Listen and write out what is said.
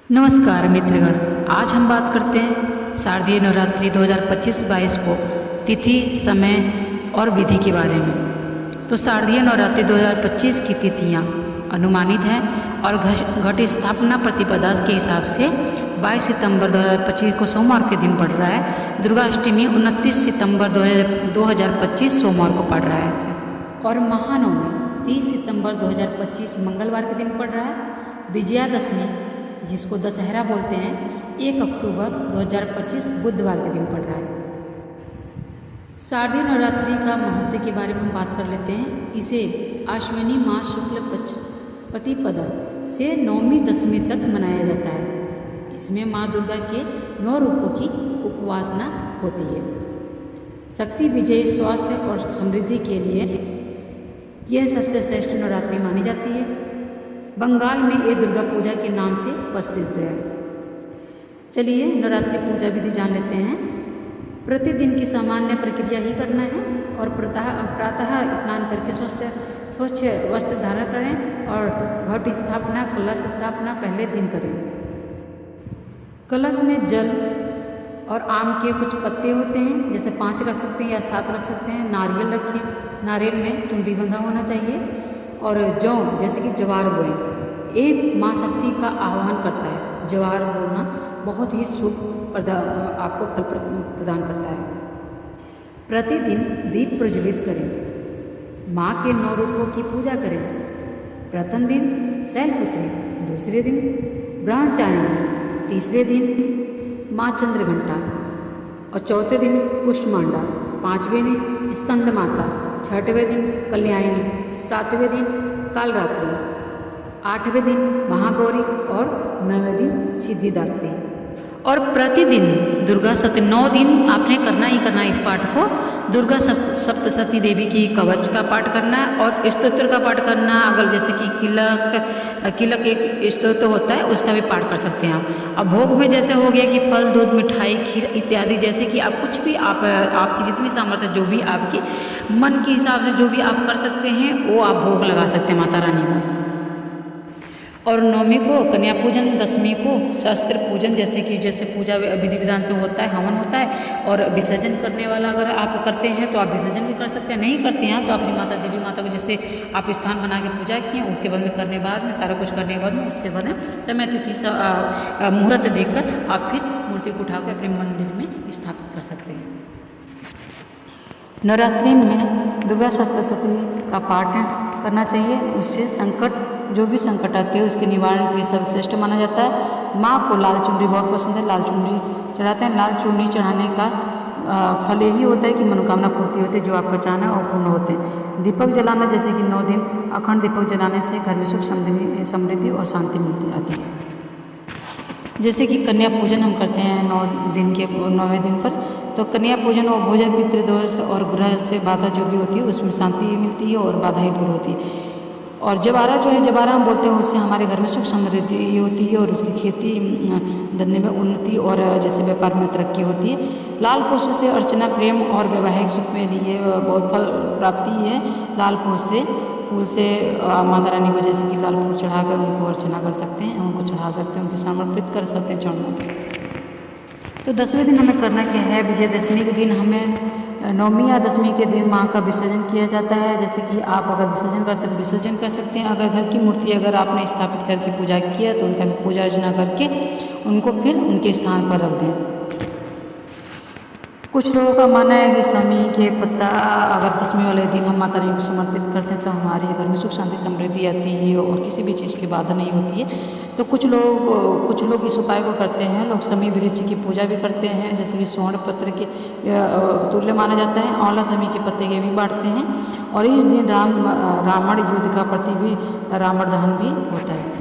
नमस्कार मित्रगण, आज हम बात करते हैं शारदीय नवरात्रि 2025-22 को तिथि, समय और विधि के बारे में। तो शारदीय नवरात्रि 2025 की तिथियां अनुमानित हैं और घट स्थापना प्रतिपदा के हिसाब से 22 सितंबर 2025 को सोमवार के दिन पड़ रहा है। दुर्गा अष्टमी 29 सितंबर 2025 सोमवार को पड़ रहा है और महानवमी 30 सितंबर 2025 मंगलवार के दिन पड़ रहा है। विजयादशमी, जिसको दशहरा बोलते हैं, 1 अक्टूबर 2025 बुधवार के दिन पड़ रहा है। शारदीय नवरात्रि का महत्व के बारे में हम बात कर लेते हैं। इसे आश्विनी मास शुक्ल पक्ष प्रतिपदा से नवमी दशमी तक मनाया जाता है। इसमें माँ दुर्गा के 9 रूपों की उपासना होती है। शक्ति, विजय, स्वास्थ्य और समृद्धि के लिए यह सबसे श्रेष्ठ नवरात्रि मानी जाती है। बंगाल में ये दुर्गा पूजा के नाम से प्रसिद्ध है। चलिए नवरात्रि पूजा विधि जान लेते हैं। प्रतिदिन की सामान्य प्रक्रिया ही करना है और प्रातः स्नान करके स्वच्छ वस्त्र धारण करें और घट स्थापना, कलश स्थापना पहले दिन करें। कलश में जल और आम के कुछ पत्ते होते हैं, जैसे 5 रख सकते हैं या 7 रख सकते हैं। नारियल रखें, नारियल में चुनरी बंधा होना चाहिए और जौ, जैसे कि ज्वार बोएं। ये माँ शक्ति का आह्वान करता है। ज्वार बोना बहुत ही शुभ आपको फल प्रदान करता है। प्रतिदिन दीप प्रज्वलित करें। माँ के 9 रूपों की पूजा करें। प्रथम दिन शैलपुत्री, दूसरे दिन ब्रह्मचारिणी, तीसरे दिन माँ चंद्रघंटा और चौथे दिन कुष्मांडा, 5वें दिन स्कंद माता, 6वें दिन कल्याणी, 7वें दिन कालरात्रि, 8वें दिन महागौरी और 9वें दिन सिद्धिदात्री। और प्रतिदिन दुर्गा सप्तशती 9 दिन आपने करना ही करना है इस पाठ को। दुर्गा सप्तशती देवी की कवच का पाठ करना है और स्तोत्र का पाठ करना। अगर जैसे कि किलक एक स्तोत्र होता है, उसका भी पाठ कर सकते हैं आप। अब भोग में जैसे हो गया कि फल, दूध, मिठाई, खीर इत्यादि, जैसे कि आप कुछ भी आपकी जितनी सामर्थ्य, जो भी आपकी मन के हिसाब से जो भी आप कर सकते हैं वो आप भोग लगा सकते हैं माता रानी को। और नवमी को कन्या पूजन, दशमी को शस्त्र पूजन, जैसे पूजा विधि विधान से होता है, हवन होता है। और विसर्जन करने वाला अगर आप करते हैं तो आप विसर्जन भी कर सकते हैं। नहीं करते हैं तो अपनी माता, देवी माता को जैसे आप स्थान बना के पूजा किए, उसके बाद में करने बाद में सारा कुछ करने के बाद में उसके बाद में समय तिथि मुहूर्त देखकर आप फिर मूर्ति को उठाकर अपने मंदिर में स्थापित कर सकते हैं। नवरात्रि में दुर्गा सप्तशती का पाठ करना चाहिए। उससे जो भी संकट आते हैं उसके निवारण के लिए सर्वश्रेष्ठ माना जाता है। माँ को लाल चुनरी बहुत पसंद है, लाल चुनरी चढ़ाते हैं। लाल चुनरी चढ़ाने का फल यही होता है कि मनोकामना पूर्ति होती है, जो आपका चाहना है वो पूर्ण होते हैं। दीपक जलाना, जैसे कि 9 दिन अखंड दीपक जलाने से घर में सुख, समृद्धि और शांति मिलती आती है। जैसे कि कन्या पूजन हम करते हैं 9वें दिन पर, तो कन्या पूजन और भोजन, पितृदोष और ग्रह से बाधा जो भी होती है उसमें शांति मिलती है और बाधाएं दूर होती है। और जवारा हम बोलते हैं, उससे हमारे घर में सुख समृद्धि होती है और उसकी खेती धंधे में उन्नति और जैसे व्यापार में तरक्की होती है। लाल पुष्प से अर्चना प्रेम और वैवाहिक सुख में लिए बहुत फल प्राप्ति है। लाल फूल से माता रानी को जैसे कि लाल फूल चढ़ाकर उनको अर्चना कर सकते हैं, उनको चढ़ा सकते हैं, उनको समर्पित कर सकते हैं चरणों में। तो 10वें दिन हमें करना क्या है? विजयदशमी के दिन हमें, नवमी या दशमी के दिन माँ का विसर्जन किया जाता है। जैसे कि आप अगर विसर्जन करते हैं तो विसर्जन कर सकते हैं। अगर घर की मूर्ति अगर आपने स्थापित करके पूजा किया तो उनका भी पूजा अर्चना करके उनको फिर उनके स्थान पर रख दें। कुछ लोगों का मानना है कि समी के पत्ता अगर दशमी वाले दिन हम माता रानी को समर्पित करते हैं तो हमारे घर में सुख, शांति, समृद्धि आती है और किसी भी चीज़ की बाधा नहीं होती है। तो कुछ लोग इस उपाय को करते हैं। लोग समी वृक्ष की पूजा भी करते हैं, जैसे कि स्वर्ण पत्र के तुल्य माना जाता है। आंवला समी के पत्ते के भी बांटते हैं। और इस दिन रावण युद्ध का रावण दहन भी होता है।